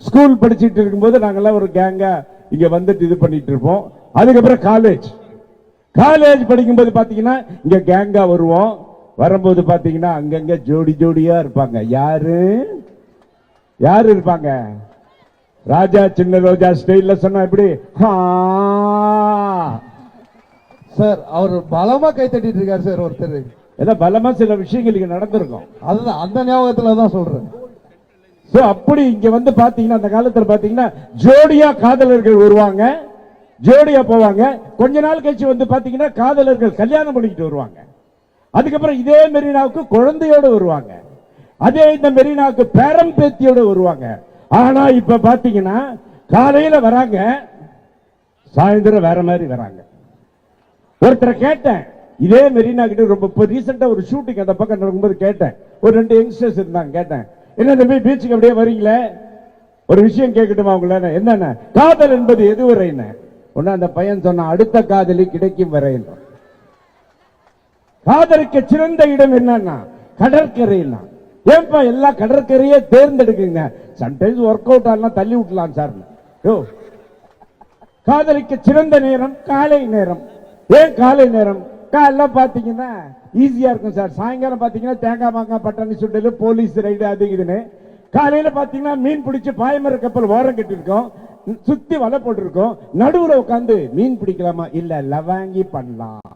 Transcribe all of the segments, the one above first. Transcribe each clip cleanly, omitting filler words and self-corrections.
School படிச்சுட்டு இருக்கும்போது நாங்கெல்லாம் ஒரு கேங்கா இங்க வந்துட்டு இது பண்ணிட்டு இருப்போம். அதுக்கப்புறம் காலேஜ் படிக்கும்போது பாத்தீங்கன்னா இங்க கேங்கா வருவோம். வரும்போது பாத்தீங்கன்னா அங்கங்க ஜோடி ஜோடியா இருப்பாங்க. யாரு இருப்பாங்க? ராஜா சின்ன ரோஜா ஸ்டைல்ல சொன்னா எப்படி? சார் அவர் பலமா கை தட்டிட்டு இருக்காரு சார். ஒருத்தர் ஏதோ பலமா சில விஷயங்கள் இங்க நடந்திருக்கும். அதுதான் அந்த ஞாபகத்துல தான் சொல்றேன். அப்படி இங்க வந்து பாத்தீங்கன்னா அந்த காலத்துல பாத்தீங்கன்னா ஜோடியா காதலர்கள் வருவாங்க, ஜோடியா போவாங்க. கொஞ்ச நாள் கழிச்சு வந்து பாத்தீங்கன்னா காதலர்கள் கல்யாணம் பண்ணிக்கிட்டு வருவாங்க. அதுக்கப்புறம் இதே மெரினாவுக்கு குழந்தையோட வருவாங்க. அதே இந்த மெரினாவுக்கு பேரம் பேத்தியோட வருவாங்க. ஆனா இப்ப பாத்தீங்கன்னா காலையில வராங்க, சாயந்தரம் வேற மாதிரி வராங்க. ஒருத்தரை கேட்டேன், இதே மெரினா கிட்ட ரொம்ப ரீசெண்டா ஒரு ஷூட்டிங் அந்த பக்கம் நடக்கும்போது கேட்டேன். ஒரு 2 யங்ஸ்டர்ஸ் இருந்தாங்க. கேட்டேன், என்ன தம்பி பீச்சுக்கு அப்படியே வரீங்களே, ஒரு விஷயம் கேட்கட்டுமா உங்களை? என்னென்ன காதல் என்பது எதுவரை? ஒன்னு அந்த பையன் சொன்ன, அடுத்த காதலி கிடைக்கும் வரை. காதலுக்கு சிறந்த இடம் என்னன்னா கடற்கரை. ஏன்பா எல்லா கடற்கரையே தேர்ந்தெடுக்குங்க? சம்டைம்ஸ் ஒர்க் அவுட் ஆனா தள்ளி விட்டலாம் சார். காதலுக்கு சிறந்த நேரம் காலை நேரம். ஏன் காலை நேரம்? காலைல பாத்தீங்கன்னா ஈஸியா இருக்கும் சார். சாயங்காலம் பாத்தீங்கன்னா தேங்காய் மாங்காய் பட்டாணி சுண்டல் போலீஸ் ரைடு அது இதுன்னு. காலையில பாத்தீங்கன்னா மீன் பிடிச்சு பாய்மர கப்பல் ஓரம் கட்டி இருக்கோம், சுத்தி வலை போட்டிருக்கோம். நடுவுல உட்காந்து மீன் பிடிக்கலாமா? இல்ல லவாங்கி பண்ணலாம்.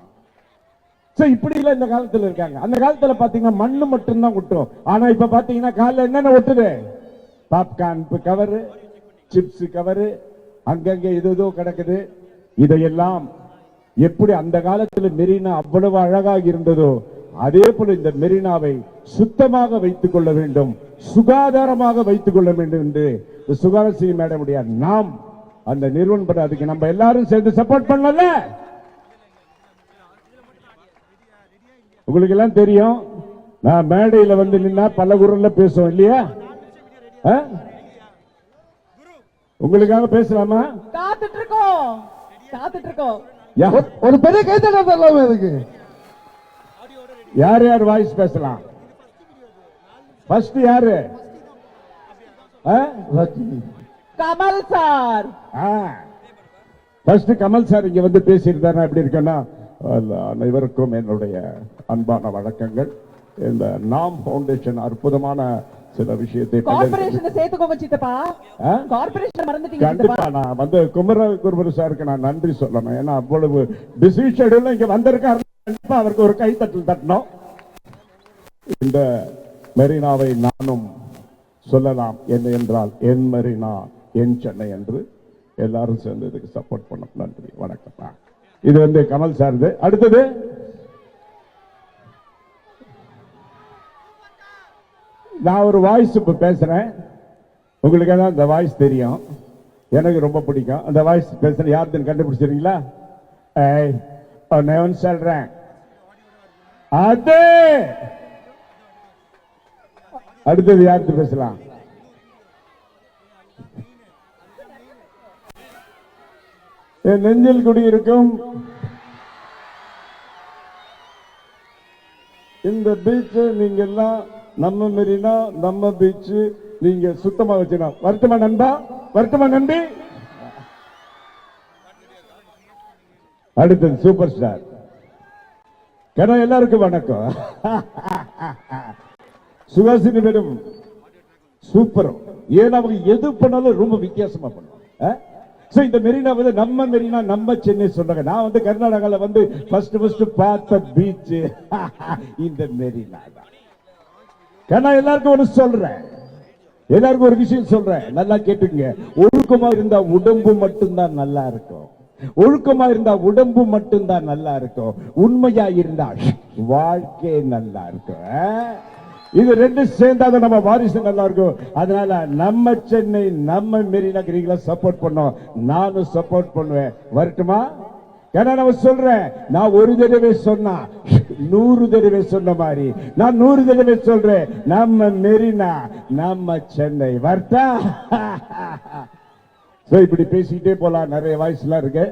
இப்படி இல்ல இந்த காலத்துல இருக்காங்க. அந்த காலத்துல பாத்தீங்கன்னா மண்ணு மட்டும்தான் ஒட்டும். ஆனா இப்ப பாத்தீங்கன்னா காலைல என்னென்ன ஒட்டுது? பாப்கார்ன் கவரு, சிப்ஸ் கவரு, அங்கங்க ஏதோ கிடக்குது. இதையெல்லாம் எப்படி அந்த காலத்தில் மெரினா அவ்வளவு அழகாக இருந்ததோ அதே போல இந்த மெரினாவை சுத்தமாக வைத்துக் கொள்ள வேண்டும், சுகாதாரமாக வைத்துக் கொள்ள வேண்டும் என்று சுகாதார மேடமுடைய நாம் அந்த நிறுவனம் அதுக்கு நம்ம எல்லாரும் சேர்ந்து சப்போர்ட் பண்ணல. உங்களுக்கு எல்லாம் தெரியும், நான் மேடையில வந்து நின்னா பல குரல்ல பேசுவோம் இல்லையா? உங்களுக்காக பேசலாமா? காத்துட்டு இருக்கோம். ஒரு பெரிய கைத்தட்ட தரலாமா? இதுக்கு யார் யார் வாய்ஸ் பேசலாம்? ஃபர்ஸ்ட் யாரு? Kamal sir. First Kamal sir இங்க வந்து பேசியிருந்தாரு. எப்படி இருக்குன்னா, அனைவருக்கும் என்னுடைய அன்பான வணக்கங்கள். இந்த நாம் ஃபவுண்டேஷன் அற்புதமான சில விஷயத்தை கண்டிப்பா நான் வந்து குமர சாருக்கு நான் நன்றி சொல்லணும். ஏன்னா அவ்வளவு பிஸி ஷெட்யூல்ல இங்க வந்திருக்காரு. கண்டிப்பா அவருக்கு ஒரு கைத்தட்டல் தட்டணும். இந்த மெரினாவை நானும் சொல்லலாம் என்ன என்றால், என் மெரினா என் சென்னை என்று எல்லாரும் சேர்ந்து இதுக்கு சப்போர்ட் பண்ண நன்றி, வணக்கம். இது வந்து கமல் சார். அடுத்தது நான் ஒரு வாய்ஸ் இப்ப பேசுறேன். உங்களுக்கு தான் அந்த வாய்ஸ் தெரியும், எனக்கு ரொம்ப பிடிக்கும். அந்த வாய்ஸ் பேசுறேன், யாருன்னு கண்டுபிடிச்சிருக்கீங்களா? சொல்றேன், அது அடுத்தது யாருக்கு பேசலாம்? என் நெஞ்சில் குடியிருக்கும் இந்த பீச் நீங்க எல்லாம் நம்ம மெரினா நம்ம பீச் நீங்க சுத்தமா வச்சுக்கணும். வருத்தமா நண்பா, வருத்தமா நம்பி. அடுத்தது சூப்பர் ஸ்டார். எல்லாருக்கும் வணக்கம். Suhasini madam super. ஏன்னா அவங்க எது பண்ணாலும் ரொம்ப வித்தியாசமா பண்ணுவாங்க. இந்த மெரினா வந்து நம்ம மெரினா நம்ம சென்னை சொல்றாங்க. நான் வந்து கர்நாடகால வந்து ஃபர்ஸ்ட் பார்த்த பீச் இந்த மெரினா தான். எல்லாருக்கும் ஒன்று சொல்றேன், எல்லாருக்கும் ஒரு விஷயம் சொல்றேன், நல்லா கேட்டுங்க. ஒழுக்கமா இருந்தா உடம்பு மட்டும்தான் நல்லா இருக்கும். ஒழுக்கமா இருந்தா உடம்பு மட்டும்தான் நல்லா இருக்கும். உண்மையா இருந்தா வாழ்க்கை நல்லா இருக்கும். இது ரெண்டு சேர்ந்தாதான் நம்ம வாரிசு நல்லா இருக்கும். அதனால நம்ம சென்னை நம்ம மெரினா சப்போர்ட் பண்ணோம். நானும் சப்போர்ட் பண்ணுவேன். வரட்டுமா? ஏன்னா நான் சொல்றேன், நான் ஒரு தடவை சொன்னா 100 தடவை சொன்ன மாதிரி நான் 100 தடவை சொல்றேன், நம்ம மெரினா நம்ம சென்னை. வரட்டா? இப்படி பேசிக்கிட்டே போலாம். நிறைய வாய்ஸ் எல்லாம் இருக்கு.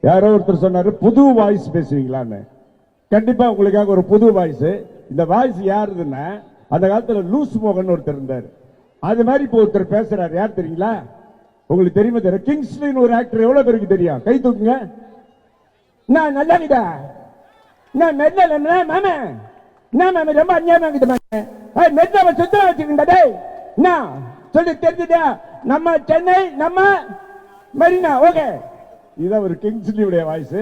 யாரோ ஒருத்தர் சொன்னாரு புது வாய்ஸ் பேசுவீங்களான்னு. கண்டிப்பா உங்களுக்காக ஒரு புது வாய்ஸ். இந்த வாய்ஸ் யாருதுன்னா, அந்த காலத்துல லூஸ் மோகன் ஒருத்தர் இருந்தார். அது மாதிரி இப்போ ஒருத்தர் பேசுறாரு, யார் தெரியுங்களா? உங்களுக்கு தெரியுமா தெரியல, கிங்ஸ்லின்னு ஒரு ஆக்டர். எவ்வளவு பேருக்கு தெரியும்? கை தூக்குங்க. நான் நல்லா இருக்குதா? நான் மெல்ல மாமா, நான் மாமா ரொம்ப அநியாயமா இருக்குது மாமா. மெல்ல சுத்தமா வச்சுக்கிட்டா டேய். நான் சொல்லி தெரிஞ்சுதா? நம்ம சென்னை, நம்ம மெரினா. ஓகே, இதான் ஒரு கிங்ஸ்லியுடைய வாய்ஸ்.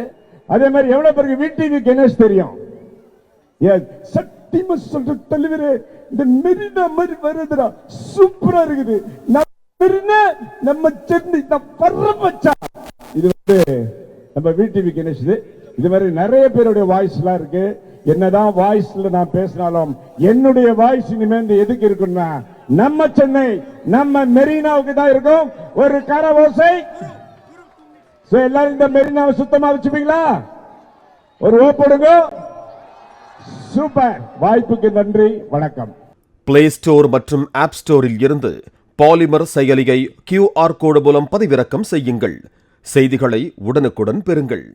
அதே மாதிரி எவ்வளவு பேருக்கு வீட்டு கணேஷ் தெரியும்? சத்தியமா சொல்ற தலைவரே, இந்த மெரினா மாதிரி வருதுடா, சூப்பரா இருக்குது. மெரினா நம்ம சென்னை பரபச்சா. இது வந்து நம்ம வீட்டு கணேஷ். இது மாதிரி நிறைய பேருடைய வாய்ஸ் எல்லாம் இருக்கு. என்னதான் வாய்ஸ்ல நான் பேசினாலும் என்னுடைய வாய்ஸ் இனிமேல் எதுக்கு இருக்குன்னா, நம்ம சென்னை, நம்ம மெரினாவுக்கு தான் இருக்கும். ஒரு கரவோசை. எல்லாரும் இந்த மெரினாவை சுத்தமா வச்சுப்பீங்களா? ஒரு ஓப்படுங்க. சூப்பர். வாய்ப்புக்கு நன்றி, வணக்கம். பிளே ஸ்டோர் மற்றும் ஆப் ஸ்டோரில் இருந்து பாலிமர் செயலியை QR கோடு மூலம் பதிவிறக்கம் செய்யுங்கள். செய்திகளை உடனுக்குடன் பெறுங்கள்.